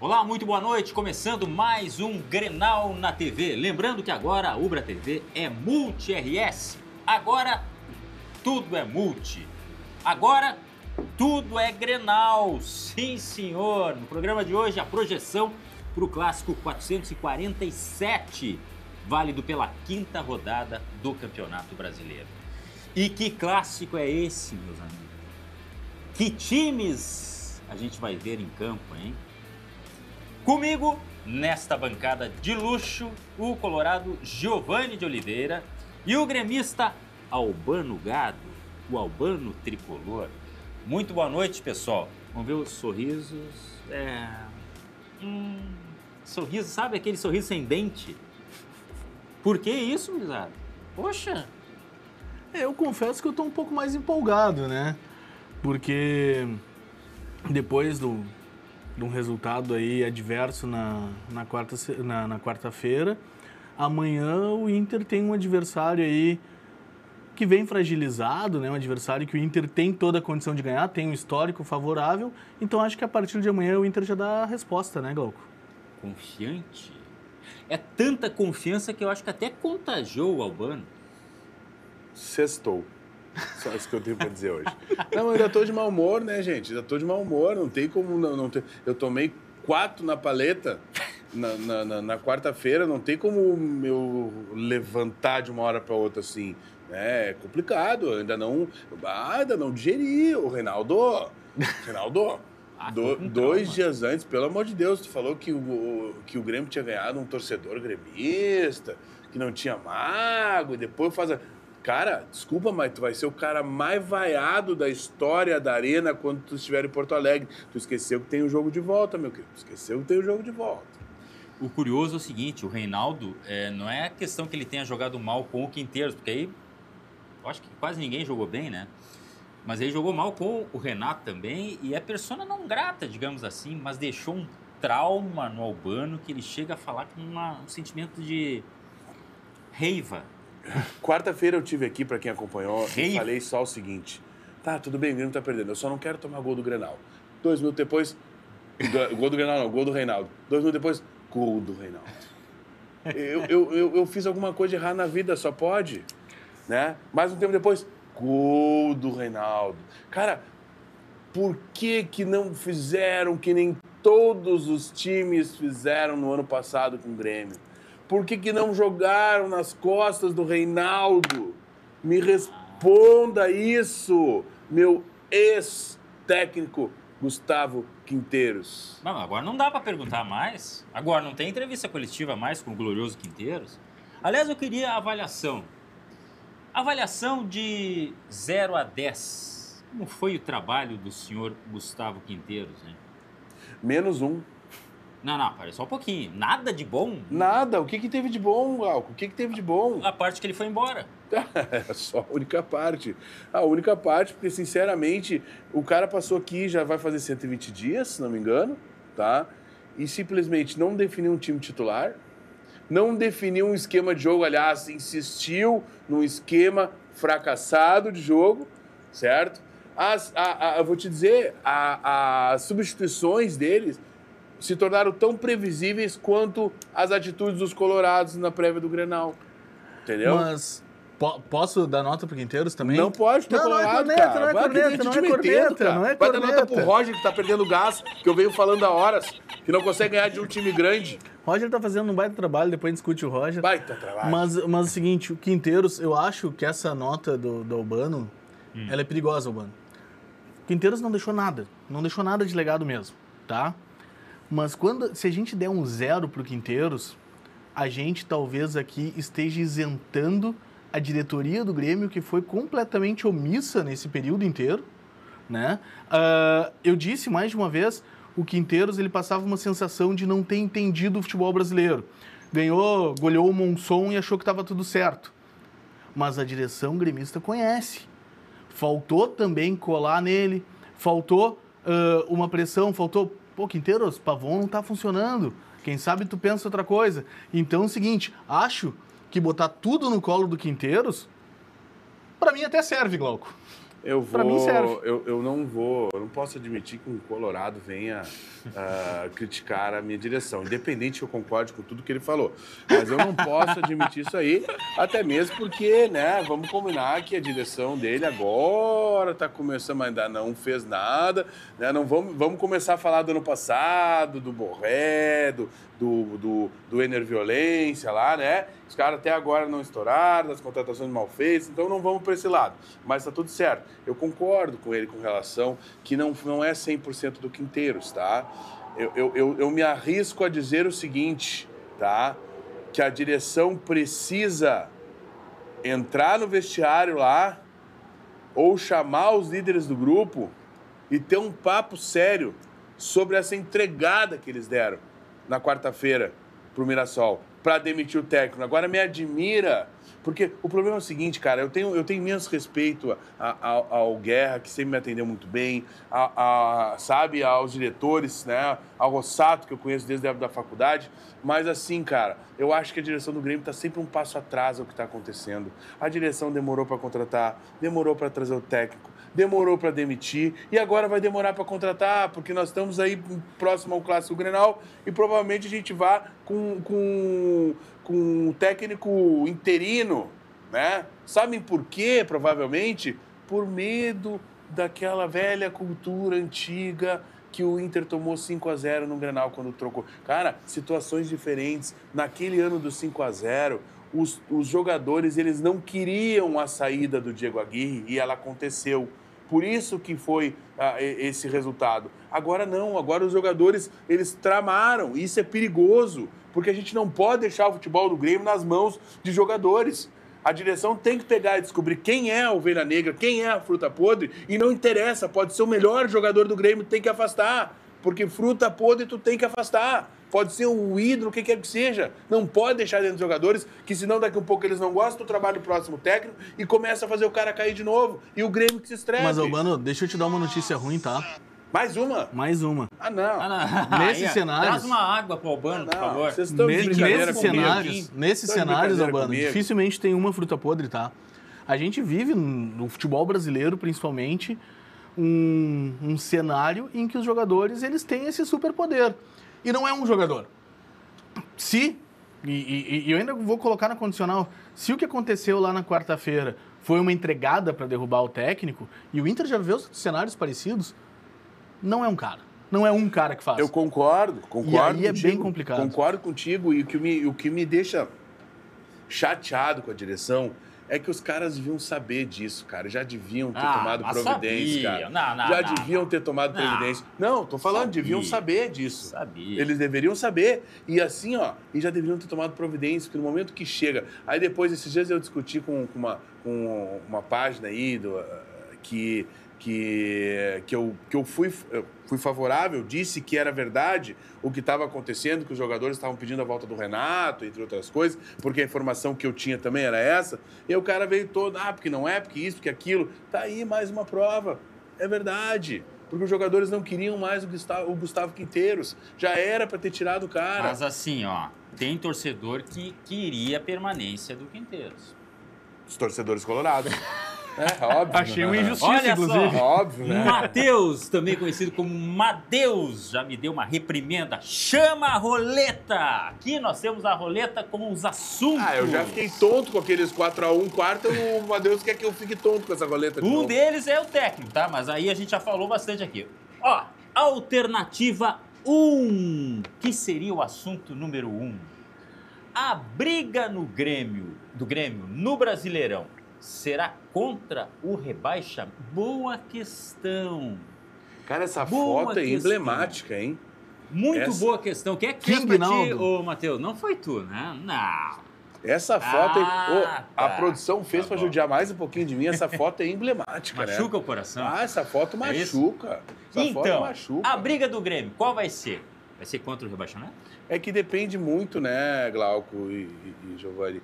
Olá, muito boa noite. Começando mais um Grenal na TV. Lembrando que agora a Ubra TV é Multi-RS. Agora tudo é multi. Agora tudo é Grenal. Sim, senhor. No programa de hoje, a projeção para o Clássico 447, válido pela 5ª rodada do Campeonato Brasileiro. E que clássico é esse, meus amigos? Que times a gente vai ver em campo, hein? Comigo, nesta bancada de luxo, o colorado Giovanni de Oliveira e o gremista Albano Gado, o Albano Tricolor. Muito boa noite, pessoal. Vamos ver os sorrisos. Sorriso, sabe aquele sorriso sem dente? Por que isso, gurizada? Poxa! Eu confesso que eu tô um pouco mais empolgado, né? Porque depois de um resultado aí adverso na quarta-feira, amanhã o Inter tem um adversário aí que vem fragilizado, né? Um adversário que o Inter tem toda a condição de ganhar, tem um histórico favorável, então acho que a partir de amanhã o Inter já dá a resposta, né, Glauco? Confiante? É tanta confiança que eu acho que até contagiou o Albano. Sextou. Só isso que eu tenho pra dizer hoje. Não, eu ainda tô de mau humor, né, gente? Ainda tô de mau humor, não tem como não ter... Eu tomei 4 na paleta na quarta-feira, não tem como eu levantar de uma hora pra outra assim. É complicado, eu ainda não digeri. O Reinaldo, dois dias antes, pelo amor de Deus, tu falou que o Grêmio tinha ganhado um torcedor gremista, que não tinha mago, e depois faz a... Cara, desculpa, mas tu vai ser o cara mais vaiado da história da Arena quando tu estiver em Porto Alegre. Tu esqueceu que tem o jogo de volta, meu querido. Tu esqueceu que tem o jogo de volta. O curioso é o seguinte, o Reinaldo, não é a questão que ele tenha jogado mal com o Quinteiros, porque aí eu acho que quase ninguém jogou bem, né? Mas ele jogou mal com o Renato também e é persona não grata, digamos assim, mas deixou um trauma no Albano que ele chega a falar com um sentimento de raiva. Quarta-feira eu tive aqui, pra quem acompanhou, e falei só o seguinte. Tá, tudo bem, o Grêmio tá perdendo, eu só não quero tomar gol do Grenal. 2 minutos depois... Gol do Grenal não, gol do Reinaldo. 2 minutos depois, gol do Reinaldo. Eu fiz alguma coisa de errado na vida, só pode, né? Mais um tempo depois, gol do Reinaldo. Cara, por que não fizeram que nem todos os times fizeram no ano passado com o Grêmio? Por que não jogaram nas costas do Reinaldo? Me responda isso, meu ex-técnico Gustavo Quinteiros. Não, agora não dá para perguntar mais. Agora não tem entrevista coletiva mais com o glorioso Quinteiros. Aliás, eu queria a avaliação. Avaliação de 0 a 10. Como foi o trabalho do senhor Gustavo Quinteiros, hein? -1. Não, pera só um pouquinho. Nada de bom? Nada. O que teve de bom, Glauco? O que teve de bom? A parte que ele foi embora. É só a única parte. A única parte, porque, sinceramente, o cara passou aqui, já vai fazer 120 dias, se não me engano, tá? E simplesmente não definiu um time titular, não definiu um esquema de jogo, aliás, insistiu num esquema fracassado de jogo, certo? Eu vou te dizer, as substituições deles se tornaram tão previsíveis quanto as atitudes dos colorados na prévia do Grenal. Entendeu? Mas posso dar nota pro Quinteiros também? Não pode ter colorado, cara. Não é Vai dar nota pro Roger, que tá perdendo gás, que eu venho falando há horas, que não consegue ganhar de um time grande. Roger tá fazendo um baita trabalho, depois a gente discute o Roger. Baita trabalho. Mas é o seguinte, o Quinteiros, eu acho que essa nota do Albano, ela é perigosa, Albano. O Quinteiros não deixou nada de legado mesmo, tá? Mas se a gente der um 0 pro Quinteiros, a gente talvez aqui esteja isentando a diretoria do Grêmio, que foi completamente omissa nesse período inteiro, né? Eu disse mais de uma vez, o Quinteiros ele passava uma sensação de não ter entendido o futebol brasileiro. Goleou o Monson e achou que estava tudo certo. Mas a direção gremista conhece. Faltou também colar nele, faltou uma pressão, faltou... Pô, Quinteiros, Pavon não tá funcionando. Quem sabe tu pensa outra coisa. Então é o seguinte, acho que botar tudo no colo do Quinteiros, pra mim até serve, Glauco. Pra mim serve. Eu não posso admitir que um colorado venha criticar a minha direção, independente que eu concorde com tudo que ele falou. Mas eu não posso admitir isso aí, até mesmo porque, né, vamos combinar que a direção dele agora tá começando, mas ainda não fez nada, né? Não vamos começar a falar do ano passado, do Borré, do Enerviolência lá, né? Os caras até agora não estouraram, das contratações mal feitas, então não vamos para esse lado. Mas tá tudo certo. Eu concordo com ele com relação que não é 100% do Quinteiros, tá? Eu me arrisco a dizer o seguinte, tá? Que a direção precisa entrar no vestiário lá ou chamar os líderes do grupo e ter um papo sério sobre essa entregada que eles deram na quarta-feira pro Mirassol, para demitir o técnico. Agora me admira, porque o problema é o seguinte, cara, eu tenho imenso respeito ao Guerra, que sempre me atendeu muito bem, sabe, aos diretores, né, ao Rossato, que eu conheço desde a época da faculdade, mas assim, cara, eu acho que a direção do Grêmio está sempre um passo atrás ao que está acontecendo. A direção demorou para contratar, demorou para trazer o técnico, demorou para demitir e agora vai demorar para contratar, porque nós estamos aí próximo ao Clássico Grenal e provavelmente a gente vá com um técnico interino, né? Sabem por quê, provavelmente? Por medo daquela velha cultura antiga que o Inter tomou 5-0 no Grenal quando trocou. Cara, situações diferentes. Naquele ano do 5-0, os jogadores eles não queriam a saída do Diego Aguirre e ela aconteceu. Por isso que foi esse resultado. Agora não, agora os jogadores, eles tramaram. Isso é perigoso, porque a gente não pode deixar o futebol do Grêmio nas mãos de jogadores. A direção tem que pegar e descobrir quem é a ovelha negra, quem é a fruta podre, e não interessa, pode ser o melhor jogador do Grêmio, tem que afastar, porque fruta podre tu tem que afastar. Pode ser um ídolo, o que quer que seja. Não pode deixar dentro dos jogadores, que senão daqui a um pouco eles não gostam do trabalho do próximo técnico e começa a fazer o cara cair de novo. E o Grêmio que se estresse. Mas, Albano, deixa eu te dar uma notícia ruim, tá? Mais uma? Mais uma. Ah, não. Nesse cenário... Traz uma água pro Albano, por favor. Vocês estão Nesses cenários, Albano, dificilmente tem uma fruta podre, tá? A gente vive no futebol brasileiro, principalmente, um cenário em que os jogadores eles têm esse superpoder. E não é um jogador. Se, e eu ainda vou colocar na condicional, se o que aconteceu lá na quarta-feira foi uma entregada para derrubar o técnico, e o Inter já vê os cenários parecidos, não é um cara. Não é um cara que faz. Eu concordo E aí contigo, é bem complicado. Concordo contigo, e o que me deixa chateado com a direção é que os caras deviam saber disso, cara. Já deviam ter tomado providência, cara. Já deviam ter tomado providência. Não, tô falando, deviam saber disso. Eles deveriam saber. E assim, ó, e já deveriam ter tomado providência, porque no momento que chega... Aí depois, esses dias eu discuti com uma página aí que eu fui favorável, disse que era verdade o que estava acontecendo, que os jogadores estavam pedindo a volta do Renato, entre outras coisas, porque a informação que eu tinha também era essa, e o cara veio todo, porque não é, porque isso, porque aquilo. Tá aí mais uma prova. É verdade. Porque os jogadores não queriam mais o Gustavo Quinteiros. Já era para ter tirado o cara. Mas assim, ó, tem torcedor que queria a permanência do Quinteiros. Os torcedores colorados. É, óbvio. Achei uma injustiça, Olha inclusive. só, óbvio, né? Matheus, também conhecido como Madeus, já me deu uma reprimenda. Chama a roleta! Aqui nós temos a roleta como uns assuntos. Eu já fiquei tonto com aqueles 4-1 quarto. O Madeus quer que eu fique tonto com essa roleta. Um deles é o técnico, tá? Mas aí a gente já falou bastante aqui. Ó, alternativa 1. Que seria o assunto número 1? A briga do Grêmio no Brasileirão será contra o rebaixamento? Boa questão. Cara, essa foto é emblemática, hein? Muito boa questão. Quem é que fez pra ti, ô Matheus? Não foi tu, né? Não. Essa foto, a produção fez pra judiar mais um pouquinho de mim. Essa foto é emblemática, né? Machuca o coração. Essa foto machuca. Essa foto machuca. A briga do Grêmio, qual vai ser? Vai ser contra o rebaixamento? É que depende muito, né, Glauco e Giovanni,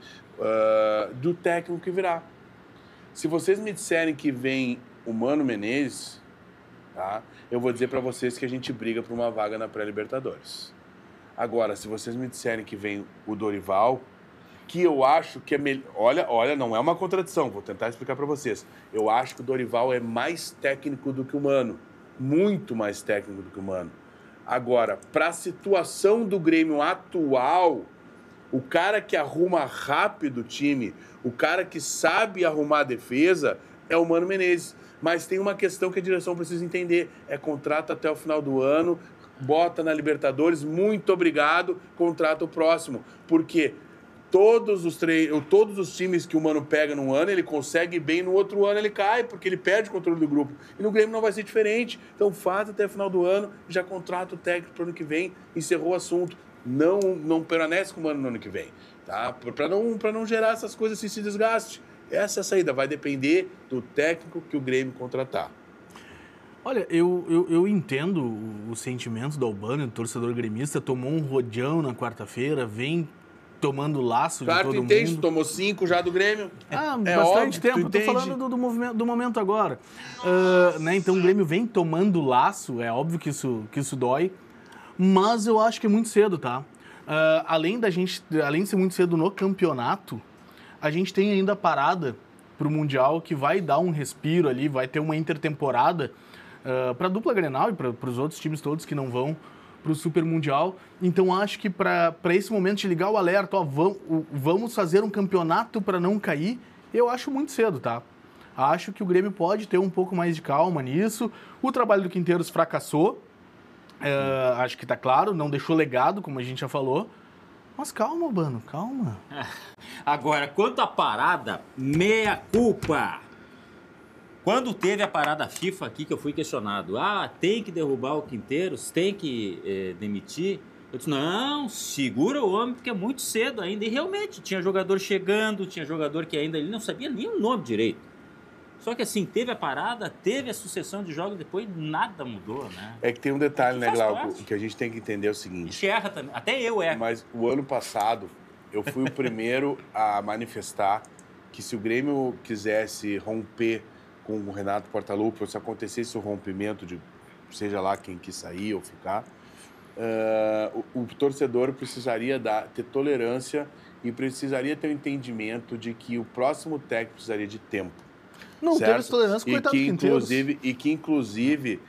do técnico que virá. Se vocês me disserem que vem o Mano Menezes, tá? Eu vou dizer para vocês que a gente briga por uma vaga na pré-Libertadores. Agora, se vocês me disserem que vem o Dorival, que eu acho que é melhor... Olha, não é uma contradição, vou tentar explicar para vocês. Eu acho que o Dorival é mais técnico do que o Mano. Muito mais técnico do que o Mano. Agora, para a situação do Grêmio atual, o cara que arruma rápido o time, o cara que sabe arrumar a defesa, é o Mano Menezes. Mas tem uma questão que a direção precisa entender. É contrato até o final do ano, bota na Libertadores, muito obrigado, contrata o próximo. Porque todos os times que o Mano pega num ano, ele consegue bem, no outro ano ele cai, porque ele perde o controle do grupo. E no Grêmio não vai ser diferente. Então faz até o final do ano, já contrata o técnico para o ano que vem, encerrou o assunto. Não permanece com o Mano no ano que vem, tá? Para não gerar essas coisas, esse desgaste. Essa é a saída, vai depender do técnico que o Grêmio contratar. Olha, eu entendo o sentimento do Albano, do torcedor gremista, tomou um rodeão na quarta-feira, vem tomando laço de todo mundo. Entende? Tomou 5 já do Grêmio. Bastante óbvio, tempo. Estou falando do momento agora. Né? Então o Grêmio vem tomando laço, é óbvio que isso dói, mas eu acho que é muito cedo, tá? Além de ser muito cedo no campeonato, a gente tem ainda a parada para o Mundial que vai dar um respiro ali, vai ter uma intertemporada para a dupla Grenal e para os outros times todos que não vão para o Super Mundial. Então, acho que para esse momento de ligar o alerta, vamos fazer um campeonato para não cair, eu acho muito cedo, tá? Acho que o Grêmio pode ter um pouco mais de calma nisso. O trabalho do Quinteiros fracassou, acho que tá claro, não deixou legado, como a gente já falou. Mas calma, Albano, calma. Agora, quanto à parada, meia culpa. Quando teve a parada FIFA aqui, que eu fui questionado, tem que derrubar o Quinteiros, tem que demitir. Eu disse, não, segura o homem, porque é muito cedo ainda. E realmente, tinha jogador chegando, tinha jogador que ainda ele não sabia nem o nome direito. Só que assim, teve a parada, teve a sucessão de jogos, depois nada mudou, né? É que tem um detalhe, né, Glauco, que a gente tem que entender o seguinte. A gente erra também, até eu erro. Mas o ano passado, eu fui o primeiro a manifestar que se o Grêmio quisesse romper com o Renato Portaluppi, ou se acontecesse o rompimento de seja lá quem quis sair ou ficar, o torcedor precisaria ter tolerância e precisaria ter o entendimento de que o próximo técnico precisaria de tempo. Não certo? teve tolerância, coitado do Quinteiros. E que, inclusive,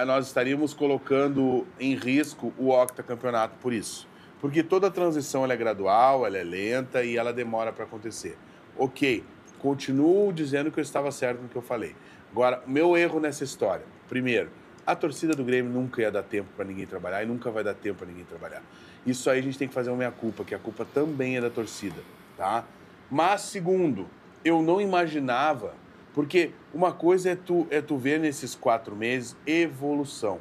nós estaríamos colocando em risco o octacampeonato por isso. Porque toda transição ela é gradual, ela é lenta e ela demora para acontecer. Ok, continuo dizendo que eu estava certo no que eu falei. Agora, meu erro nessa história. Primeiro, a torcida do Grêmio nunca ia dar tempo para ninguém trabalhar e nunca vai dar tempo para ninguém trabalhar. Isso aí a gente tem que fazer uma meia-culpa, que a culpa também é da torcida, tá? Mas, segundo, eu não imaginava, porque uma coisa é tu ver nesses 4 meses evolução.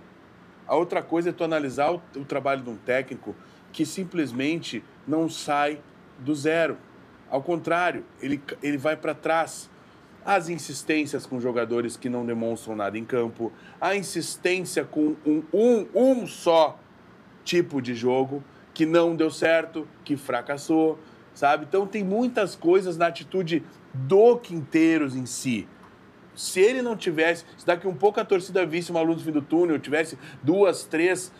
A outra coisa é tu analisar o trabalho de um técnico que simplesmente não sai do zero. Ao contrário, ele vai para trás. As insistências com jogadores que não demonstram nada em campo, a insistência com um só tipo de jogo que não deu certo, que fracassou, sabe? Então tem muitas coisas na atitude do Quinteiros em si. Se ele não tivesse, se daqui um pouco a torcida visse uma luz no fim do túnel, tivesse 2, 3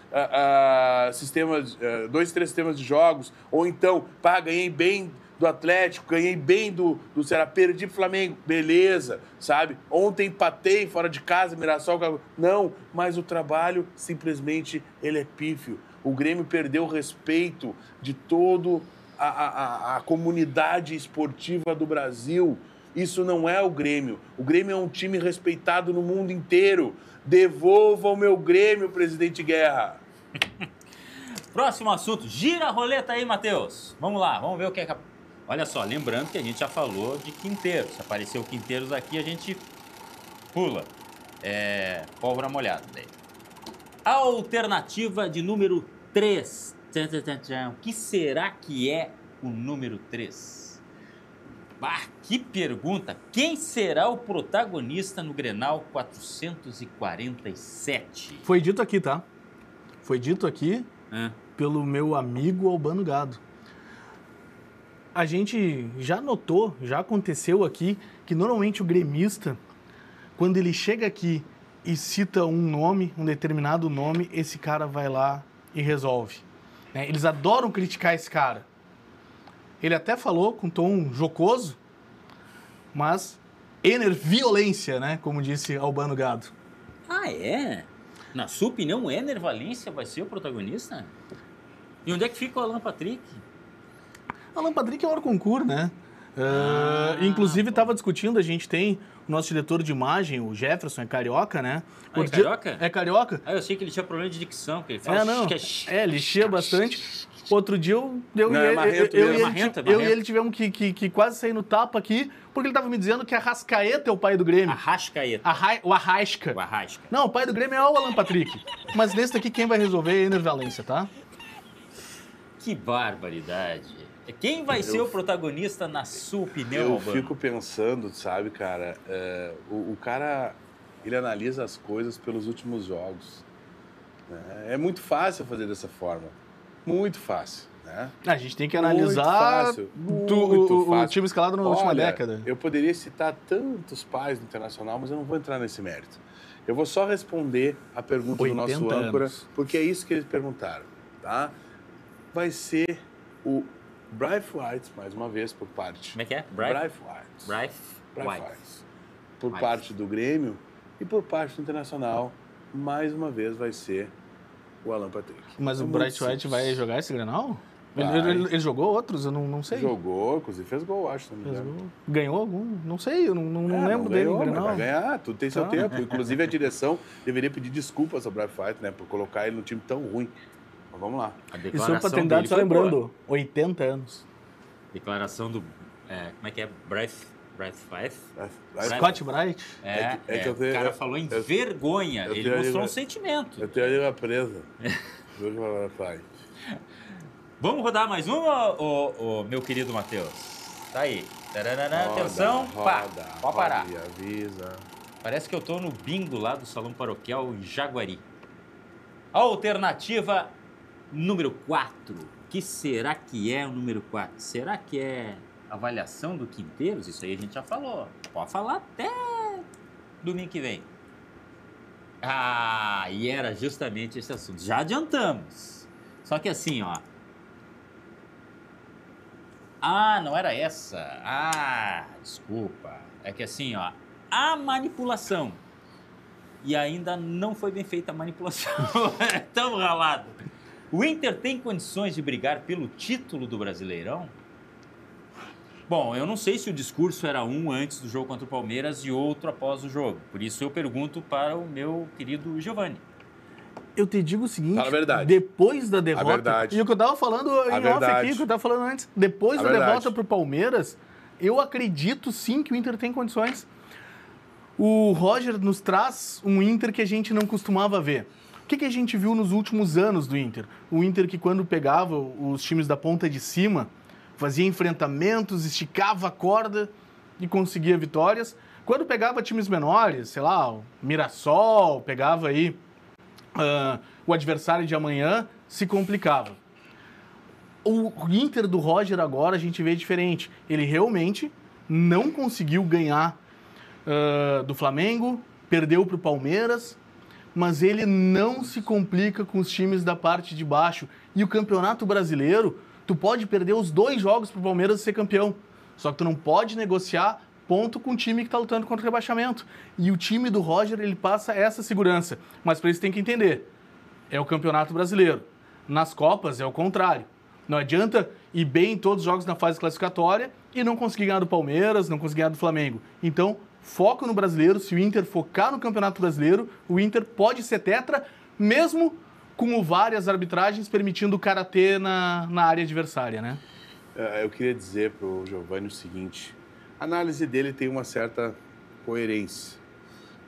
sistemas de jogos, ou então, ganhei bem do Atlético, ganhei bem do Ceará, perdi pro Flamengo, beleza, sabe? Ontem empatei fora de casa, Mirassol, não, mas o trabalho simplesmente ele é pífio. O Grêmio perdeu o respeito de toda a comunidade esportiva do Brasil. Isso não é o Grêmio. O Grêmio é um time respeitado no mundo inteiro. Devolva o meu Grêmio, presidente Guerra. Próximo assunto. Gira a roleta aí, Matheus. Vamos lá, vamos ver o que é... Olha só, lembrando que a gente já falou de Quinteiros. Se apareceu Quinteiros aqui, a gente pula. Pólvora molhada. Alternativa de número 3. O que será que é o número 3? Que pergunta! Quem será o protagonista no Grenal 447? Foi dito aqui, tá? Foi dito aqui pelo meu amigo Albano Gado. A gente já notou, já aconteceu aqui, que normalmente o gremista, quando ele chega aqui e cita um nome, um determinado nome, esse cara vai lá e resolve. Eles adoram criticar esse cara. Ele até falou com tom jocoso, mas violência, né? Como disse Albano Gado. Ah, é? Na sua opinião, o Ener Valencia vai ser o protagonista? E onde é que fica o Alan Patrick? Alan Patrick é um concurso, né? Inclusive, estava discutindo, a gente tem o nosso diretor de imagem, o Jefferson, é carioca, né? É carioca? É carioca. Eu achei que ele tinha problema de dicção, porque ele fala... Ele chia bastante. Outro dia eu e ele tivemos que quase sair no tapa aqui, porque ele estava me dizendo que Arrascaeta é o pai do Grêmio. Arrascaeta. O Arrasca. O Arrasca. Não, o pai do Grêmio é o Alan Patrick. Mas nesse daqui, quem vai resolver é Ener Valencia, tá? Que barbaridade. Quem vai ser o protagonista na sua opinião, Eu fico pensando, sabe, cara, o cara, ele analisa as coisas pelos últimos jogos. Né? É muito fácil fazer dessa forma. Muito fácil, né? A gente tem que analisar o time escalado na última década. Eu poderia citar tantos pais do Internacional, mas eu não vou entrar nesse mérito. Eu vou só responder a pergunta do nosso âncora, porque é isso que eles perguntaram, tá? Vai ser o Bryce White, mais uma vez, por parte... Como é que é? Bryce White. Por parte do Grêmio e por parte do Internacional, mais uma vez vai ser o Alan Patrick. Mas o Bryce White vai jogar esse Grenal? Ele jogou outros? Eu não sei. Jogou, inclusive fez gol, acho. Ganhou algum? Não sei, eu não lembro dele no Grenal. Vai ganhar, tudo tem seu tempo. Inclusive a direção deveria pedir desculpas ao Bryce White, né, por colocar ele no time tão ruim. Mas vamos lá. E sobre paternidade, só lembrando, 80 anos. Declaração do... como é que é? Bryce White? Scott Bright? O cara falou em vergonha. Ele mostrou um sentimento. Eu tenho a língua presa. Vamos rodar mais uma, meu querido Matheus? Tá aí. Atenção. Pode parar. Avisa. Parece que eu tô no bingo lá do Salão Paroquial em Jaguari. Alternativa número 4. Que será que é o número 4? Será que é avaliação do Quinteiros? Isso aí a gente já falou. Pode falar até domingo que vem. E era justamente esse assunto. Já adiantamos. Só que assim, ó. Não era essa. Desculpa. É que assim, ó. A manipulação. E ainda não foi bem feita a manipulação. É tão ralado. O Inter tem condições de brigar pelo título do Brasileirão? Bom, eu não sei se o discurso era um antes do jogo contra o Palmeiras e outro após o jogo. Por isso eu pergunto para o meu querido Giovani. Eu te digo o seguinte, verdade. Depois da derrota... verdade. E o que eu estava falando em off aqui, o que eu estava falando antes, depois da derrota para o Palmeiras, eu acredito sim que o Inter tem condições. O Roger nos traz um Inter que a gente não costumava ver. O que a gente viu nos últimos anos do Inter? O Inter que quando pegava os times da ponta de cima, fazia enfrentamentos, esticava a corda e conseguia vitórias. Quando pegava times menores, sei lá, o Mirassol, pegava aí o adversário de amanhã, se complicava. O Inter do Roger agora a gente vê diferente. Ele realmente não conseguiu ganhar do Flamengo, perdeu para o Palmeiras, mas ele não se complica com os times da parte de baixo. E o Campeonato Brasileiro, tu pode perder os 2 jogos para o Palmeiras e ser campeão. Só que tu não pode negociar ponto com o time que está lutando contra o rebaixamento. E o time do Roger, ele passa essa segurança. Mas para isso tem que entender, é o Campeonato Brasileiro. Nas Copas é o contrário. Não adianta ir bem em todos os jogos na fase classificatória e não conseguir ganhar do Palmeiras, não conseguir ganhar do Flamengo. Então, foco no Brasileiro. Se o Inter focar no Campeonato Brasileiro, o Inter pode ser tetra, mesmo com o VAR e as arbitragens permitindo o karatê na área adversária, né? Eu queria dizer para o Giovani o seguinte, a análise dele tem uma certa coerência,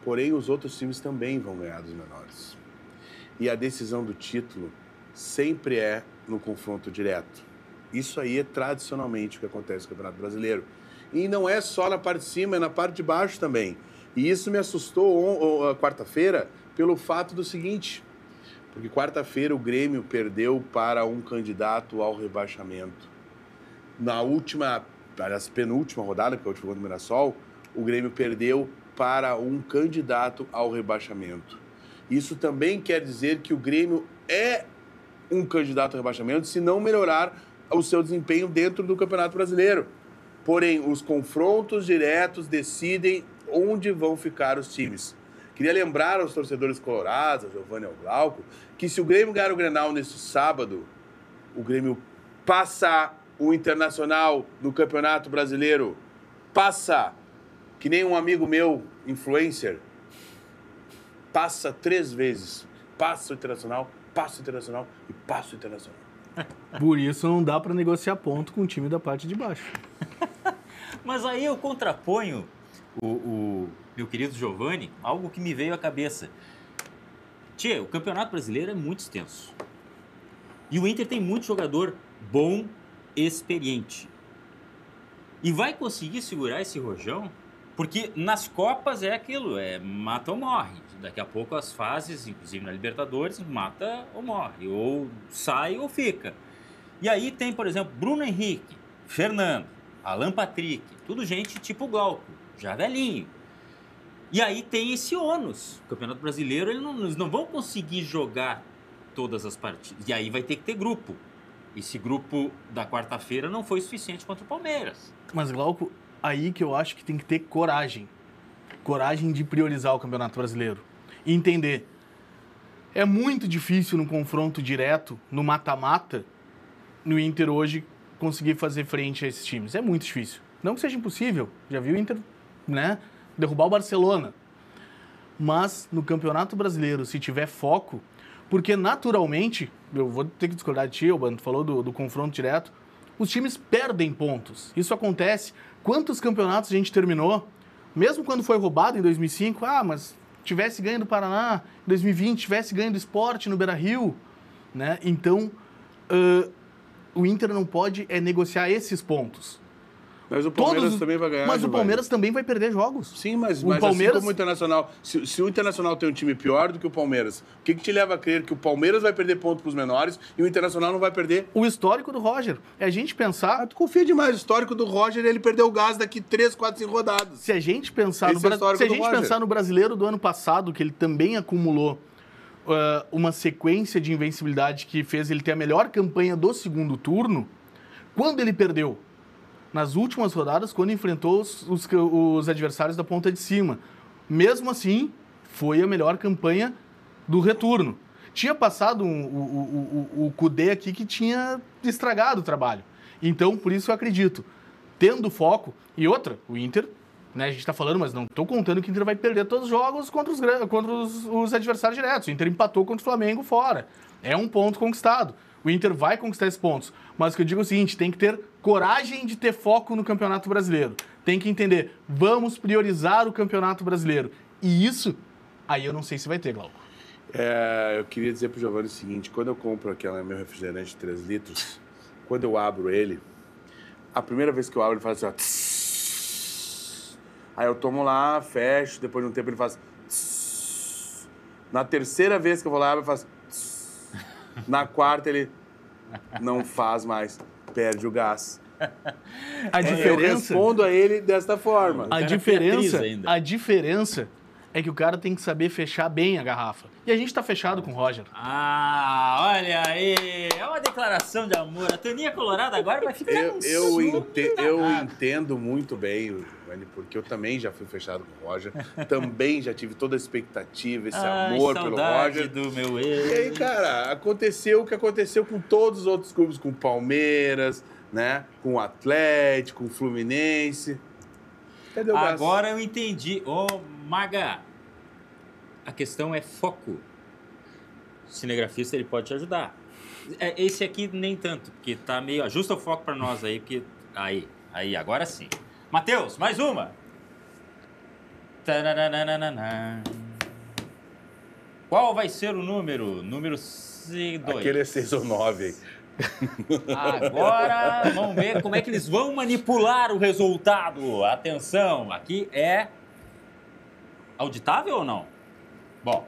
porém os outros times também vão ganhar dos menores. E a decisão do título sempre é no confronto direto. Isso aí é tradicionalmente o que acontece no Campeonato Brasileiro. E não é só na parte de cima, é na parte de baixo também. E isso me assustou quarta-feira pelo fato do seguinte, porque quarta-feira o Grêmio perdeu para um candidato ao rebaixamento. Na penúltima rodada, que é o último do Mirassol, o Grêmio perdeu para um candidato ao rebaixamento. Isso também quer dizer que o Grêmio é um candidato ao rebaixamento se não melhorar o seu desempenho dentro do Campeonato Brasileiro. Porém, os confrontos diretos decidem onde vão ficar os times. Queria lembrar aos torcedores colorados, a Giovanni e ao Glauco, que se o Grêmio ganhar o Grenal neste sábado, o Grêmio passa o Internacional no Campeonato Brasileiro. Passa, que nem um amigo meu, influencer, passa 3 vezes. Passa o Internacional e passa o Internacional. Por isso não dá para negociar ponto com o time da parte de baixo. Mas aí eu contraponho o meu querido Giovanni, algo que me veio à cabeça. Tchê, o Campeonato Brasileiro é muito extenso. E o Inter tem muito jogador bom, experiente. E vai conseguir segurar esse rojão? Porque nas Copas é aquilo, mata ou morre. Daqui a pouco as fases, inclusive na Libertadores, mata ou morre. Ou sai ou fica. E aí tem, por exemplo, Bruno Henrique, Fernando, Alan Patrick, tudo gente tipo Glauco, já velhinho. E aí tem esse ônus. O Campeonato Brasileiro, eles não vão conseguir jogar todas as partidas. E aí vai ter que ter grupo. Esse grupo da quarta-feira não foi suficiente contra o Palmeiras. Mas, Glauco, aí que eu acho que tem que ter coragem. Coragem de priorizar o Campeonato Brasileiro. E entender. É muito difícil no confronto direto, no mata-mata, no Inter hoje conseguir fazer frente a esses times. É muito difícil. Não que seja impossível. Já viu o Inter, derrubar o Barcelona. Mas no Campeonato Brasileiro, se tiver foco, porque naturalmente, eu vou ter que discordar de ti, Albano, tu falou do confronto direto, os times perdem pontos. Isso acontece. Quantos campeonatos a gente terminou? Mesmo quando foi roubado em 2005, mas tivesse ganho do Paraná, em 2020 tivesse ganho do Sport no Beira-Rio, né? Então, o Inter não pode negociar esses pontos. Mas o Palmeiras também vai ganhar. Mas o Palmeiras também vai perder jogos. Sim, mas Palmeiras... assim como o Internacional... Se o Internacional tem um time pior do que o Palmeiras, o que te leva a crer que o Palmeiras vai perder ponto para os menores e o Internacional não vai perder? O histórico do Roger. É a gente pensar... Tu confia demais. O histórico do Roger, ele perdeu o gás daqui 3, 4, 5 rodadas. Se a gente pensar, pensar no brasileiro do ano passado, que ele também acumulou uma sequência de invencibilidade que fez ele ter a melhor campanha do segundo turno, quando ele perdeu? Nas últimas rodadas, quando enfrentou os adversários da ponta de cima. Mesmo assim, foi a melhor campanha do retorno. Tinha passado o Kudê aqui que tinha estragado o trabalho. Então, por isso eu acredito. Tendo foco... E outra, o Inter, a gente está falando, mas não estou contando que o Inter vai perder todos os jogos contra os adversários diretos. O Inter empatou contra o Flamengo fora. É um ponto conquistado. O Inter vai conquistar esses pontos. Mas o que eu digo é o seguinte, tem que ter coragem de ter foco no Campeonato Brasileiro. Tem que entender, vamos priorizar o Campeonato Brasileiro. E isso, aí eu não sei se vai ter, Glauco. Eu queria dizer pro Giovanni o seguinte, quando eu compro meu refrigerante de 3 litros, quando eu abro ele, a primeira vez que eu abro ele faz assim, ó. Tss. Aí eu tomo lá, fecho, depois de um tempo ele faz... Tss. Na terceira vez que eu vou lá, ele faz... Tss. Na quarta ele não faz mais, perde o gás. Eu respondo a ele desta forma. A diferença é que o cara tem que saber fechar bem a garrafa. E a gente tá fechado com o Roger. Olha aí, é uma declaração de amor. A Taninha Colorada agora vai ficar eu entendo muito bem, porque eu também já fui fechado com o Roger. Também já tive toda a expectativa, esse amor pelo Roger. Do meu ex. E aí, cara, aconteceu o que aconteceu com todos os outros clubes, com o Palmeiras, né? Com o Atlético, com o Fluminense. Cadê o gás? Agora eu entendi. Maga, a questão é foco. O cinegrafista, ele pode te ajudar. Esse aqui nem tanto, porque tá meio... Ajusta o foco para nós aí, porque... Aí, agora sim. Matheus, mais uma. Qual vai ser o número? Número 2. Aquele é 6 ou 9 aí. Agora, vamos ver como é que eles vão manipular o resultado. Atenção, aqui é auditável ou não? Bom,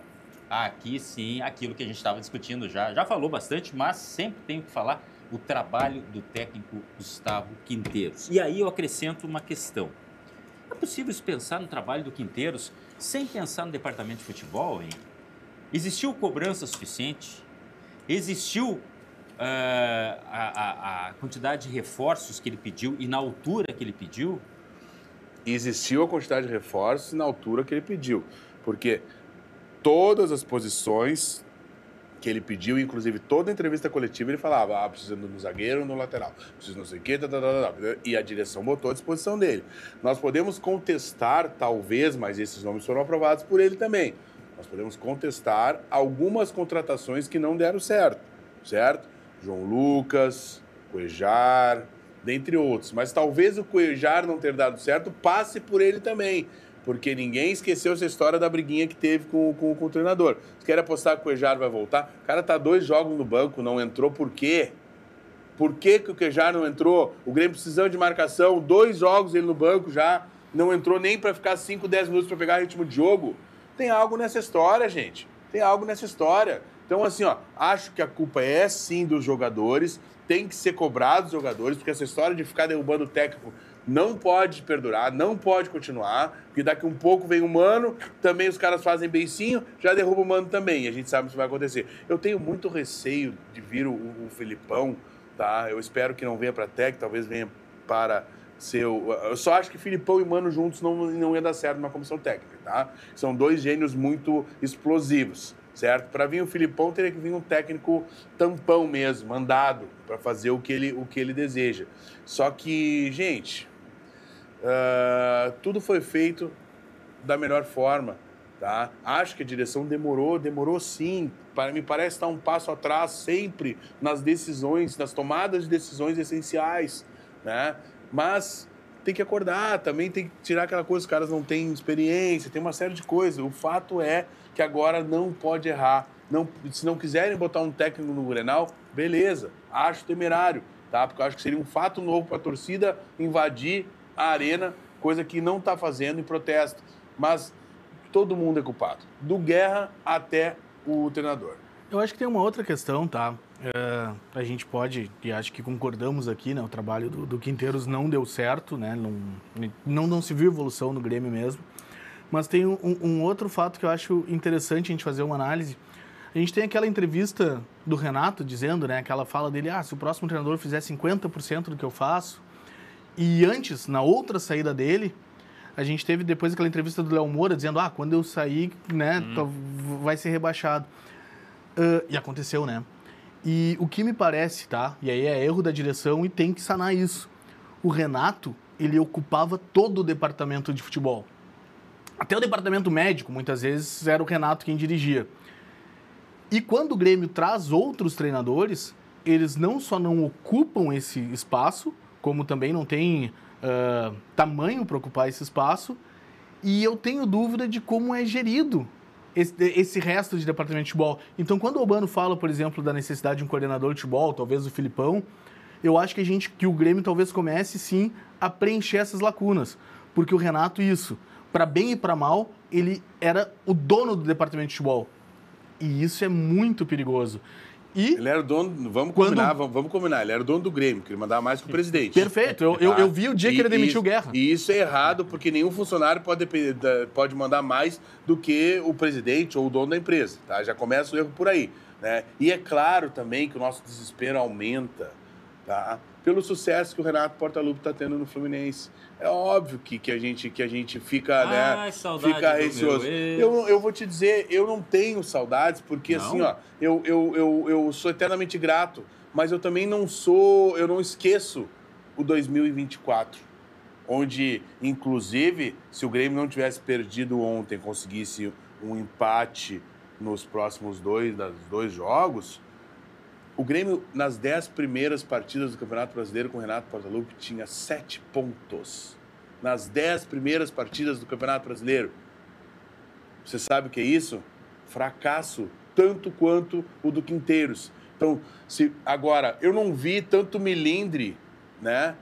aqui sim, aquilo que a gente estava discutindo já falou bastante, mas sempre tenho que falar o trabalho do técnico Gustavo Quinteiros. E aí eu acrescento uma questão. É possível pensar no trabalho do Quinteiros sem pensar no departamento de futebol, hein? Existiu cobrança suficiente? Existiu a quantidade de reforços que ele pediu e na altura que ele pediu? Existiu a quantidade de reforços na altura que ele pediu, porque todas as posições que ele pediu, inclusive toda a entrevista coletiva, ele falava, precisa no zagueiro ou no lateral, precisa não sei o quê, e a direção botou à disposição dele. Nós podemos contestar, talvez, mas esses nomes foram aprovados por ele também, nós podemos contestar algumas contratações que não deram certo? João Lucas, Cuejar, dentre outros. Mas talvez o Cuejar não ter dado certo passe por ele também, porque ninguém esqueceu essa história da briguinha que teve com o treinador. Você quer apostar que o Cuejar vai voltar? O cara tá 2 jogos no banco, não entrou, por quê? Por que o Cuejar não entrou? O Grêmio precisando de marcação, 2 jogos ele no banco já, não entrou nem para ficar 5, 10 minutos para pegar ritmo de jogo. Tem algo nessa história, gente. Tem algo nessa história. Então, assim, acho que a culpa é sim dos jogadores, tem que ser cobrado dos jogadores, porque essa história de ficar derrubando o técnico não pode perdurar, não pode continuar, porque daqui um pouco vem o Mano, também os caras fazem beicinho, já derruba o Mano também, e a gente sabe que isso vai acontecer. Eu tenho muito receio de vir o Filipão, tá? Eu espero que não venha para Tec, talvez venha para ser eu só acho que Filipão e Mano juntos não ia dar certo numa comissão técnica, tá? São 2 gênios muito explosivos. Certo? Para vir o Filipão, teria que vir um técnico tampão mesmo, mandado, para fazer o que ele deseja. Só que, gente, tudo foi feito da melhor forma, tá? Acho que a direção demorou sim. Me parece estar um passo atrás sempre nas decisões, nas tomadas de decisões essenciais, né? Mas tem que acordar, também tem que tirar aquela coisa, os caras não têm experiência, tem uma série de coisas. O fato é que agora não pode errar. Se não quiserem botar um técnico no Grenal, beleza, acho temerário, tá? Porque eu acho que seria um fato novo para a torcida invadir a arena, coisa que não está fazendo em protesto. Mas todo mundo é culpado, do Guerra até o treinador. Eu acho que tem uma outra questão, tá? A gente pode, e acho que concordamos aqui, né? O trabalho do Quinteiros não deu certo, né? Não se viu evolução no Grêmio mesmo. Mas tem um outro fato que eu acho interessante a gente fazer uma análise. A gente tem aquela entrevista do Renato dizendo, né? Aquela fala dele, se o próximo treinador fizer 50% do que eu faço. E antes, na outra saída dele, a gente teve depois aquela entrevista do Léo Moura dizendo, quando eu sair, né? Vai ser rebaixado. E aconteceu, né? E o que me parece, tá? E aí é erro da direção e tem que sanar isso. O Renato, ele ocupava todo o departamento de futebol. Até o departamento médico, muitas vezes, era o Renato quem dirigia. E quando o Grêmio traz outros treinadores, eles não só não ocupam esse espaço, como também não tem tamanho para ocupar esse espaço, e eu tenho dúvida de como é gerido esse resto de departamento de futebol. Então, quando o Albano fala, por exemplo, da necessidade de um coordenador de futebol, talvez o Filipão, eu acho que o Grêmio talvez comece, sim, a preencher essas lacunas. Porque o Renato, para bem e para mal, ele era o dono do departamento de futebol. E isso é muito perigoso. E ele era o dono, vamos combinar, ele era o dono do Grêmio, que ele mandava mais que o presidente. Perfeito, eu vi o dia que ele demitiu o Guerra. E isso é errado, porque nenhum funcionário pode mandar mais do que o presidente ou o dono da empresa, tá? Já começa o erro por aí, né? E é claro também que o nosso desespero aumenta, tá? Pelo sucesso que o Renato Portaluppi está tendo no Fluminense. É óbvio que a gente fica, né? Fica receoso. Eu vou te dizer, eu não tenho saudades, porque não? Assim, eu sou eternamente grato, mas eu também não esqueço o 2024, onde, inclusive, se o Grêmio não tivesse perdido ontem, conseguisse um empate nos próximos 2 jogos, o Grêmio, nas 10 primeiras partidas do Campeonato Brasileiro com o Renato Portaluppi, tinha 7 pontos. Nas 10 primeiras partidas do Campeonato Brasileiro. Você sabe o que é isso? Fracasso, tanto quanto o do Quinteiros. Então, agora, eu não vi tanto milindre, né?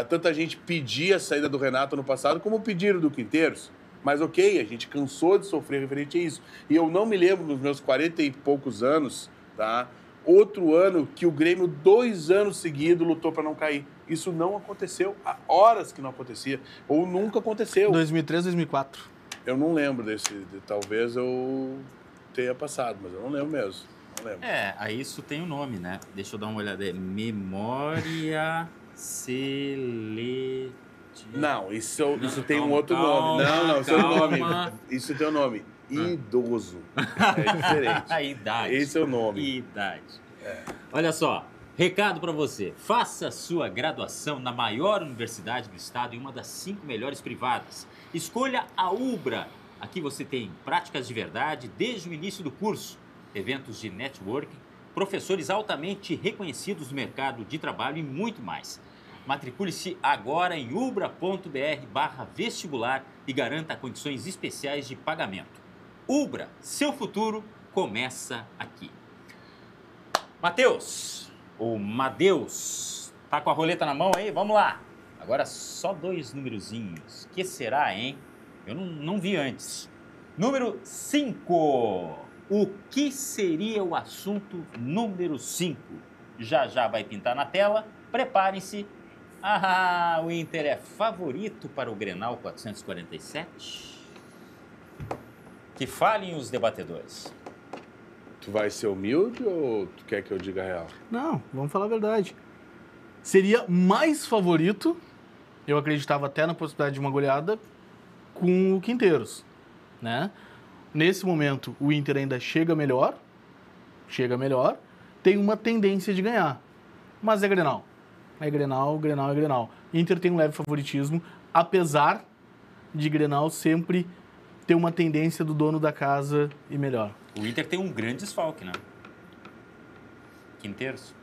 Tanta gente pedir a saída do Renato no passado, como pediram do Quinteiros. Mas ok, a gente cansou de sofrer referente a isso. E eu não me lembro, nos meus 40 e poucos anos, tá? Outro ano que o Grêmio, 2 anos seguidos, lutou para não cair. Isso não aconteceu. Há horas que não acontecia. Ou nunca aconteceu. 2003, 2004. Eu não lembro desse. Talvez eu tenha passado, mas eu não lembro mesmo. Não lembro. Aí isso tem um nome, né? Deixa eu dar uma olhada aí. Memória seletiva. Não, isso tem um outro nome. Não, isso é o nome. Isso tem um nome. Idoso. É diferente. A idade. Esse é o nome. Idade. Olha só, recado para você. Faça sua graduação na maior universidade do estado e uma das 5 melhores privadas. Escolha a Ubra. Aqui você tem práticas de verdade desde o início do curso, eventos de networking, professores altamente reconhecidos no mercado de trabalho e muito mais. Matricule-se agora em ubra.br/vestibular e garanta condições especiais de pagamento. Ubra, seu futuro começa aqui. Matheus, ou Madeus, tá com a roleta na mão aí? Vamos lá. Agora só 2 numerozinhos. Que será, hein? Eu não vi antes. Número 5. O que seria o assunto número 5? Já vai pintar na tela. Preparem-se. O Inter é favorito para o Grenal 447? Que falem os debatedores. Tu vai ser humilde ou tu quer que eu diga a real? Não, vamos falar a verdade. Seria mais favorito, eu acreditava até na possibilidade de uma goleada, com o Quinteiros, né? Nesse momento, o Inter ainda chega melhor, tem uma tendência de ganhar, mas é Grenal. É Grenal. Inter tem um leve favoritismo, apesar de Grenal sempre ter uma tendência do dono da casa e melhor. O Inter tem um grande desfalque, né? Quinteiros.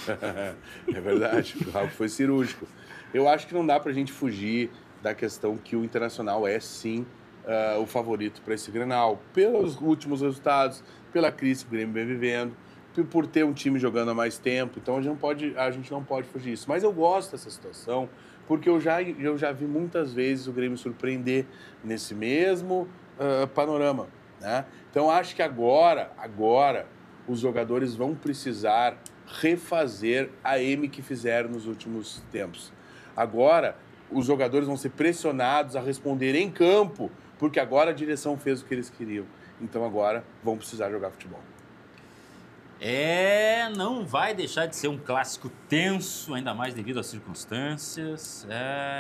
É verdade, o Rafa foi cirúrgico. Eu acho que não dá pra gente fugir da questão que o Internacional é, sim, o favorito para esse Grenal. Pelos últimos resultados, pela crise que o Grêmio vem vivendo, por ter um time jogando há mais tempo. Então, a gente não pode fugir disso. Mas eu gosto dessa situação, porque eu já vi muitas vezes o Grêmio surpreender nesse mesmo panorama, né? Então, acho que agora os jogadores vão precisar refazer a M que fizeram nos últimos tempos. Agora, os jogadores vão ser pressionados a responder em campo, porque agora a direção fez o que eles queriam. Então, agora vão precisar jogar futebol. Não vai deixar de ser um clássico tenso, ainda mais devido às circunstâncias.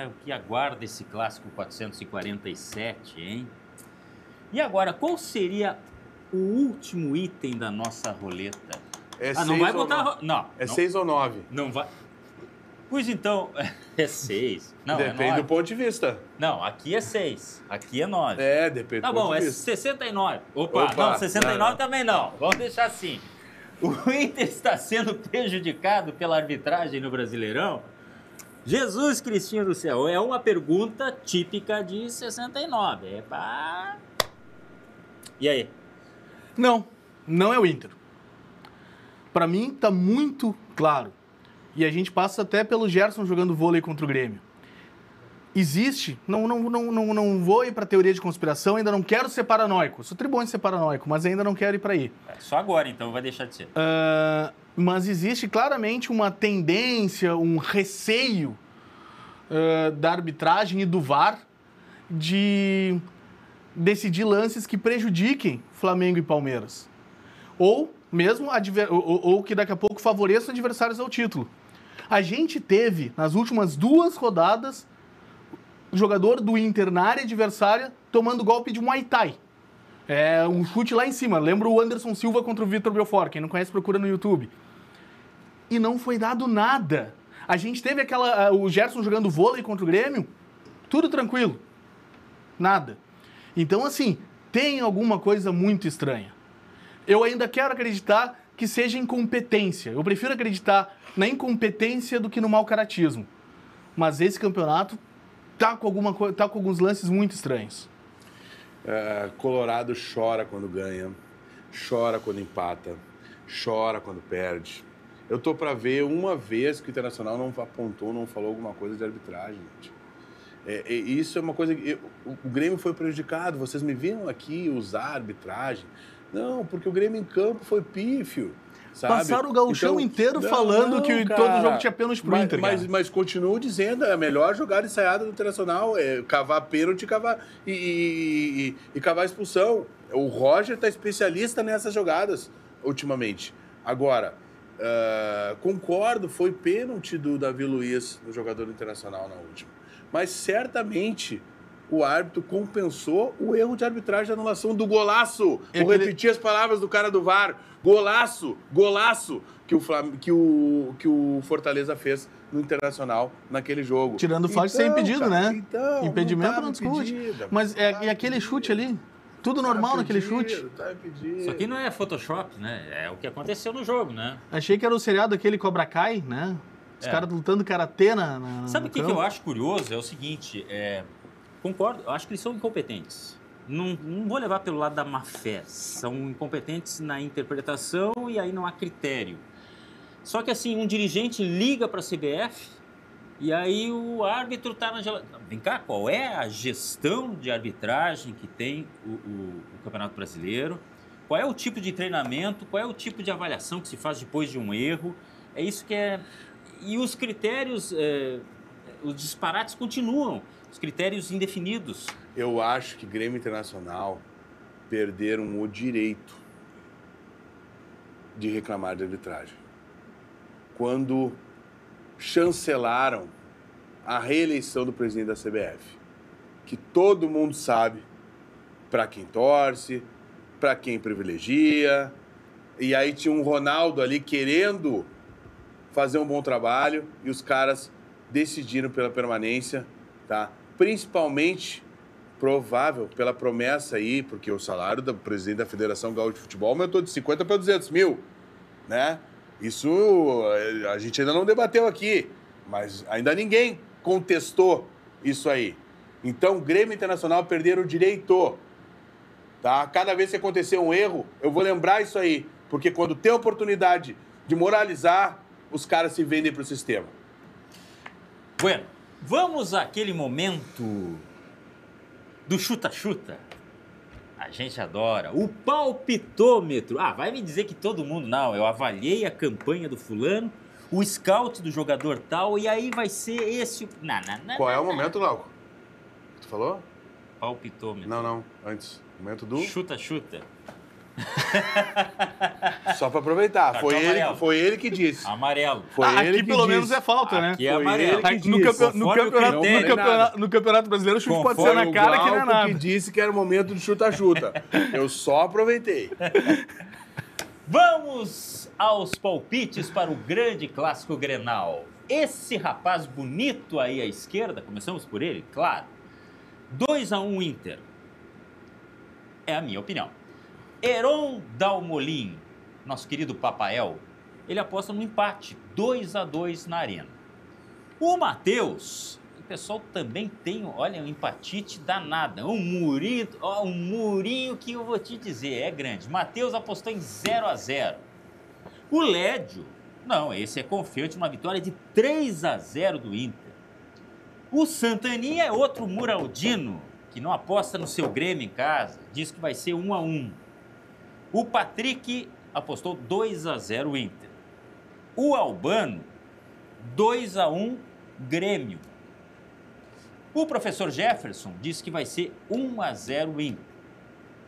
O que aguarda esse clássico 447, hein? E agora, qual seria o último item da nossa roleta? Não vai botar... Não. É 6 ou 9? Não vai... Pois então, é 6. Não, depende do ponto de vista. Não, aqui é 6. Aqui é 9. Depende do ponto de vista. Tá bom, é 69. Opa, não, 69 não. Também não. Vamos deixar assim. O Inter está sendo prejudicado pela arbitragem no Brasileirão? Jesus Cristinho do céu, é uma pergunta típica de 69. E aí? Não é o Inter. Para mim, tá muito claro. E a gente passa até pelo Gerson jogando vôlei contra o Grêmio. Existe, não vou ir para teoria de conspiração, ainda não quero ser paranoico. Sou tribom de ser paranoico, mas ainda não quero ir para aí. Só agora, então, vai deixar de ser. Mas existe claramente uma tendência, um receio da arbitragem e do VAR de decidir lances que prejudiquem Flamengo e Palmeiras. Ou mesmo ou que daqui a pouco favoreçam adversários ao título. A gente teve, nas últimas 2 rodadas, o jogador do Inter na área adversária tomando golpe de Muay Thai. Um chute lá em cima. Lembra o Anderson Silva contra o Vitor Belfort. Quem não conhece, procura no YouTube. E não foi dado nada. A gente teve o Gerson jogando vôlei contra o Grêmio, tudo tranquilo. Nada. Então, assim, tem alguma coisa muito estranha. Eu ainda quero acreditar que seja incompetência. Eu prefiro acreditar na incompetência do que no mau caratismo. Mas esse campeonato tá com alguns lances muito estranhos. Colorado chora quando ganha, chora quando empata, chora quando perde. Eu tô para ver uma vez que o Internacional não apontou, não falou alguma coisa de arbitragem, gente. Isso é uma coisa que... O Grêmio foi prejudicado, vocês me viram aqui usar a arbitragem. Não, porque o Grêmio em campo foi pífio, sabe? Passaram o gauchão inteiro falando que todo jogo tinha pênalti pro Inter. Mas continuo dizendo, a melhor jogada ensaiada do Internacional é cavar pênalti e cavar expulsão. O Roger tá especialista nessas jogadas. ultimamente. Agora, concordo, foi pênalti do Davi Luiz, no jogador Internacional na última. Mas certamente o árbitro compensou o erro de arbitragem de anulação do golaço. Vou repetir as palavras do cara do VAR. Golaço, golaço que o Fortaleza fez no Internacional naquele jogo. Tirando o fato de ser impedido, né? Então, impedimento não discute. Mas e aquele chute ali? Tudo normal naquele chute. Isso aqui não é Photoshop, né? É o que aconteceu no jogo, né? Achei que era o seriado aquele Cobra Kai, né? Os caras lutando karatê na Sabe o que eu acho curioso? É o seguinte, concordo, eu acho que eles são incompetentes. Não vou levar pelo lado da má-fé. São incompetentes na interpretação e aí não há critério. Só que assim, um dirigente liga para a CBF e aí o árbitro está na geladeira. Vem cá, qual é a gestão de arbitragem que tem o Campeonato Brasileiro? Qual é o tipo de treinamento? Qual é o tipo de avaliação que se faz depois de um erro? É isso que é... E os critérios, os disparates continuam, os critérios indefinidos. Eu acho que Grêmio Internacional perderam o direito de reclamar de arbitragem. Quando chancelaram a reeleição do presidente da CBF, que todo mundo sabe para quem torce, para quem privilegia, e aí tinha um Ronaldo ali querendo fazer um bom trabalho e os caras decidiram pela permanência, tá? Principalmente, provável, pela promessa aí, porque o salário do presidente da Federação Gaúcha de Futebol aumentou de 50 para 200 mil, né? Isso a gente ainda não debateu aqui, mas ainda ninguém contestou isso aí. Então, o Grêmio Internacional perderam o direito, tá? Cada vez que acontecer um erro, eu vou lembrar isso aí, porque quando tem a oportunidade de moralizar, os caras se vendem para o sistema. Bueno, vamos àquele momento do chuta-chuta. A gente adora. O palpitômetro. Vai me dizer que todo mundo... Não, eu avaliei a campanha do fulano, o scout do jogador tal, e aí vai ser esse... Não. Qual é o momento, Glauco? Tu falou? Palpitômetro. Não. Antes. Momento do... Chuta-chuta. Só para aproveitar. Foi ele que disse. Amarelo. Aqui pelo menos é falta, né? Aqui é amarelo. No Campeonato Brasileiro, o chute pode ser na cara que não é nada. Que disse que era o momento de chuta-chuta. Eu só aproveitei. Vamos aos palpites para o grande clássico Grenal. Esse rapaz bonito aí à esquerda, começamos por ele, claro. 2-1 Inter. É a minha opinião. Heron Dalmolin, nosso querido Papael, ele aposta no empate, 2-2 na Arena. O Matheus, o pessoal também tem, olha, um empatite danada, um murinho que eu vou te dizer, é grande. Matheus apostou em 0-0. O Lédio, não, esse é confiante numa vitória de 3-0 do Inter. O Santaninha é outro muraldino, que não aposta no seu Grêmio em casa, diz que vai ser 1-1. O Patrick apostou 2-0 Inter. O Albano, 2-1 Grêmio. O professor Jefferson disse que vai ser 1-0 Inter.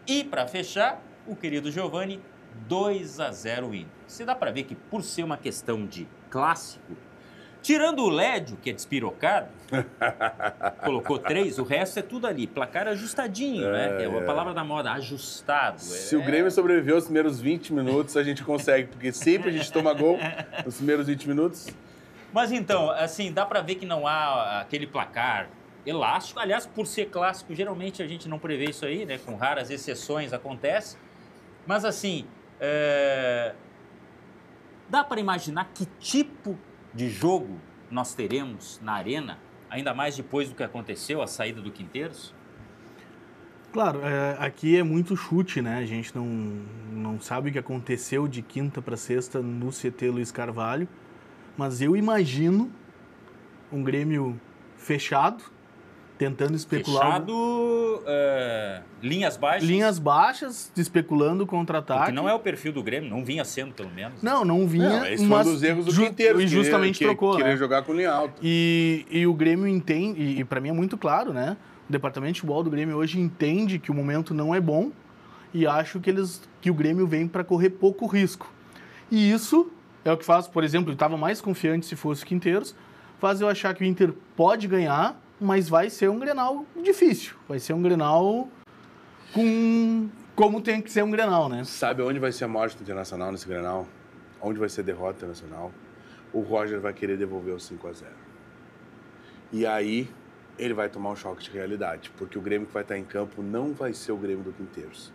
E, para fechar, o querido Giovani, 2-0 Inter. Você dá para ver que, por ser uma questão de clássico, tirando o Lédio, que é despirocado, colocou 3, o resto é tudo ali. Placar ajustadinho, né? É a palavra da moda, ajustado. Se o Grêmio sobreviveu aos primeiros 20 minutos, a gente consegue, porque sempre a gente toma gol nos primeiros 20 minutos. Mas então, assim, dá para ver que não há aquele placar elástico. Aliás, por ser clássico, geralmente a gente não prevê isso aí, né? Com raras exceções acontece. Mas assim, dá para imaginar que tipo de jogo nós teremos na Arena, ainda mais depois do que aconteceu, a saída do Quinteiros? Claro, aqui é muito chute, né? A gente não sabe o que aconteceu de quinta para sexta no CT Luiz Carvalho, mas eu imagino um Grêmio fechado, tentando especular... Fechado, linhas baixas? Linhas baixas, especulando contra-ataque. Porque não é o perfil do Grêmio, não vinha sendo, pelo menos. Não vinha, esse foi um dos erros do Quinteiros. E justamente trocou, querer jogar com linha alta. E o Grêmio entende, e para mim é muito claro, né? O departamento de futebol do Grêmio hoje entende que o momento não é bom e acho que o Grêmio vem para correr pouco risco. E isso é o que faz, por exemplo, eu estava mais confiante se fosse o Quinteiros, faz eu achar que o Inter pode ganhar, mas vai ser um Grenal difícil. Vai ser um Grenal como tem que ser um Grenal, né? Sabe onde vai ser a morte do Internacional nesse Grenal? Onde vai ser a derrota internacional? O Roger vai querer devolver o 5-0. E aí ele vai tomar um choque de realidade, porque o Grêmio que vai estar em campo não vai ser o Grêmio do Quinteiros.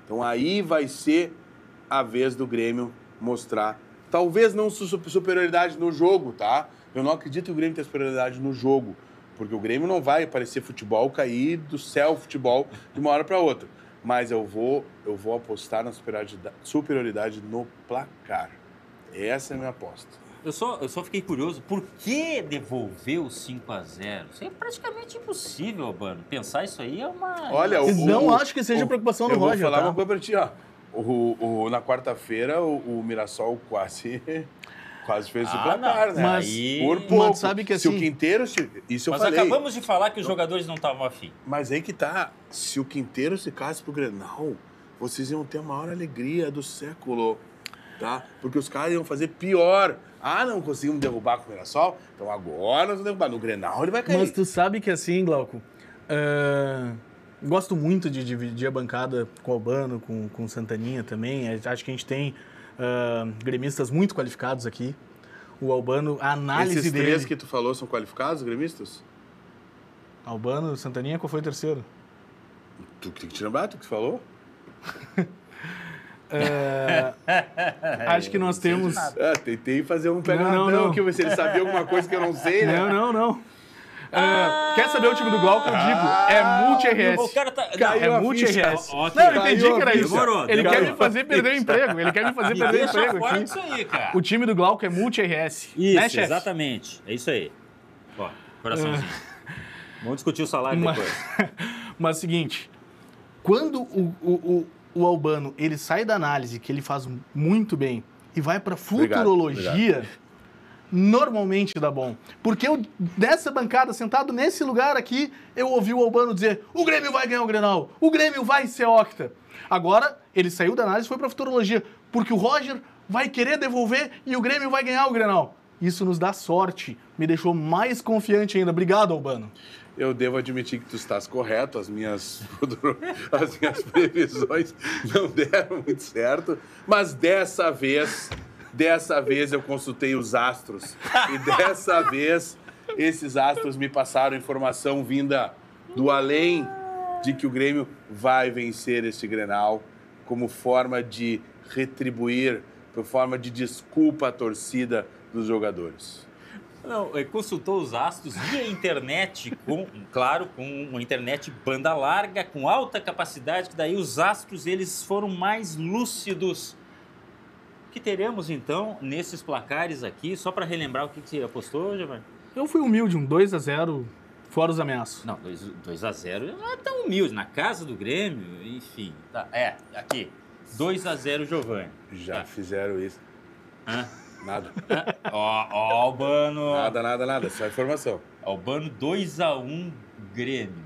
Então aí vai ser a vez do Grêmio mostrar, talvez não superioridade no jogo, tá? Eu não acredito que o Grêmio tenha superioridade no jogo, porque o Grêmio não vai parecer futebol, cair do céu futebol de uma hora para outra. Mas eu vou apostar na superioridade no placar. Essa é a minha aposta. Eu só fiquei curioso, por que devolver o 5-0? Isso é praticamente impossível, Albano. Pensar isso aí é uma... Olha, não acho que seja preocupação do Roger, Eu vou falar tá? uma coisa pra ti, ó. Na quarta-feira, o Mirassol quase fez o placar, né? Mas, por pouco. Mas sabe que assim... Se o Quinteiros... Isso eu Mas falei. acabamos de falar que os jogadores não estavam afim. Mas aí que tá. Se o Quinteiros ficasse pro Grenal, vocês iam ter a maior alegria do século, tá? Porque os caras iam fazer pior. Não conseguimos derrubar com o Mirassol? Então agora nós vamos derrubar. No Grenal ele vai cair. Mas tu sabe que assim, Glauco, gosto muito de dividir a bancada com o Albano, com o Santaninha também. Acho que a gente tem gremistas muito qualificados aqui. O Albano, a análise Esses dele... três que tu falou são qualificados, gremistas? Albano, Santaninha, qual foi o terceiro? Tu tem que te lembrar, tu que falou? Acho que nós temos... Tentei fazer um pegadão aqui, ver se ele sabia alguma coisa que eu não sei, né? Não. Quer saber o time do Glauco? Eu digo, é multi-RS. O cara tá... É multi-RS. Okay. Não, eu entendi que era isso. Demorou. Ele quer me fazer perder o emprego. Ele quer me fazer perder o emprego aqui. Isso aí, cara. O time do Glauco é multi-RS. Isso, né, chefe? exatamente. É isso aí. Ó, coraçãozinho. Vamos discutir o salário depois. Mas é o seguinte, quando o Albano ele sai da análise, que ele faz muito bem, e vai para futurologia... Obrigado. Normalmente dá bom. Porque eu, nessa bancada, sentado nesse lugar aqui, eu ouvi o Albano dizer: o Grêmio vai ganhar o Grenal, o Grêmio vai ser octa. Agora, ele saiu da análise e foi pra futurologia, porque o Roger vai querer devolver e o Grêmio vai ganhar o Grenal. Isso nos dá sorte, me deixou mais confiante ainda. Obrigado, Albano. Eu devo admitir que tu estás correto, as minhas previsões não deram muito certo, mas dessa vez eu consultei os astros. E dessa vez, esses astros me passaram informação vinda do além de que o Grêmio vai vencer este Grenal como forma de retribuir, por forma de desculpa à torcida dos jogadores. Não, consultou os astros via internet, com uma internet banda larga, com alta capacidade, que daí os astros eles foram mais lúcidos. Que teremos, então, nesses placares aqui, só para relembrar o que você apostou, Giovanni? Eu fui humilde, um 2-0, fora os ameaços. Não, 2-0 não é tão humilde, na casa do Grêmio, enfim. Tá, aqui, 2-0 Giovanni. Já fizeram isso. Nada. Ó, Albano. Nada, só informação. Albano 2-1 Grêmio.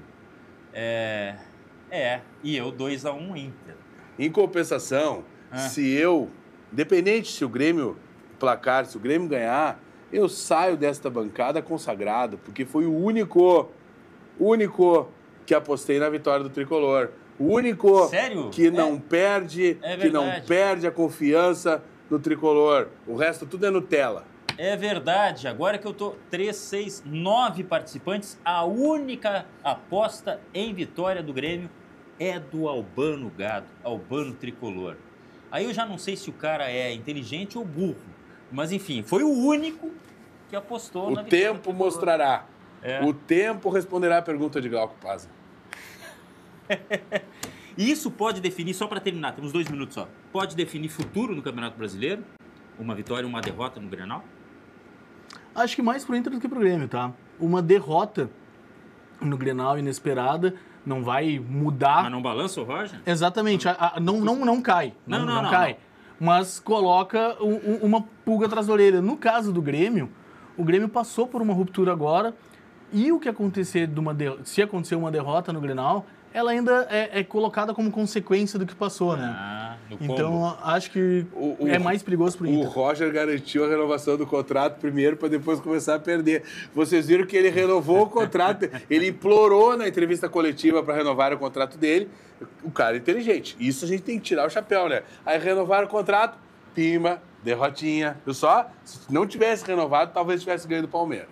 E eu 2-1 Inter. Em compensação, independente se o Grêmio placar, se o Grêmio ganhar, eu saio desta bancada consagrado, porque foi o único que apostei na vitória do Tricolor. O único Sério? que não perde a confiança no Tricolor. O resto tudo é Nutella. É verdade. Agora que eu tô 3, 6, 9 participantes, a única aposta em vitória do Grêmio é do Albano Gado, Albano Tricolor. Aí eu já não sei se o cara é inteligente ou burro, mas enfim, foi o único que apostou na vitória. O tempo mostrará. O tempo responderá a pergunta de Glauco Pazza. E isso pode definir, só para terminar, temos 2 minutos só, pode definir futuro no Campeonato Brasileiro? Uma vitória e uma derrota no Grenal? Acho que mais pro Inter do que pro Grêmio, tá? Uma derrota no Grenal inesperada não vai mudar... Mas não balança o Roger? Exatamente, não cai. Não cai. Mas coloca uma pulga atrás da orelha. No caso do Grêmio, o Grêmio passou por uma ruptura agora e o que acontecer se acontecer uma derrota no Grenal, ela ainda é colocada como consequência do que passou, né? No combo. Então, acho que é mais perigoso pro Inter. O Roger garantiu a renovação do contrato primeiro para depois começar a perder. Vocês viram que ele renovou o contrato, ele implorou na entrevista coletiva para renovar o contrato dele. O cara é inteligente. Isso a gente tem que tirar o chapéu, né? Aí renovaram o contrato, pima, derrotinha. Eu só, se não tivesse renovado, talvez tivesse ganho do Palmeiras.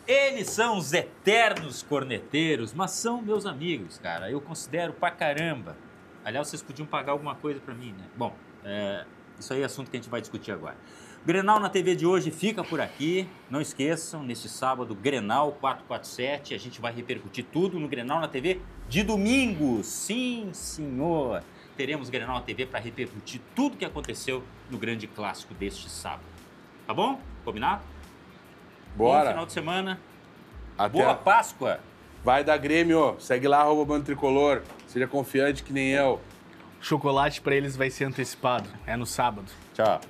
Eles são os eternos corneteiros, mas são meus amigos, cara. Eu considero pra caramba. Aliás, vocês podiam pagar alguma coisa pra mim, né? Bom, isso aí é assunto que a gente vai discutir agora. Grenal na TV de hoje fica por aqui. Não esqueçam, neste sábado, Grenal 447. A gente vai repercutir tudo no Grenal na TV de domingo. Sim, senhor. Teremos Grenal na TV para repercutir tudo que aconteceu no grande clássico deste sábado. Tá bom? Combinado? Bora. Bom final de semana. Até Boa Páscoa. Vai dar Grêmio. Segue lá, @Bando Tricolor. Seja confiante que nem eu. Chocolate pra eles vai ser antecipado. É no sábado. Tchau.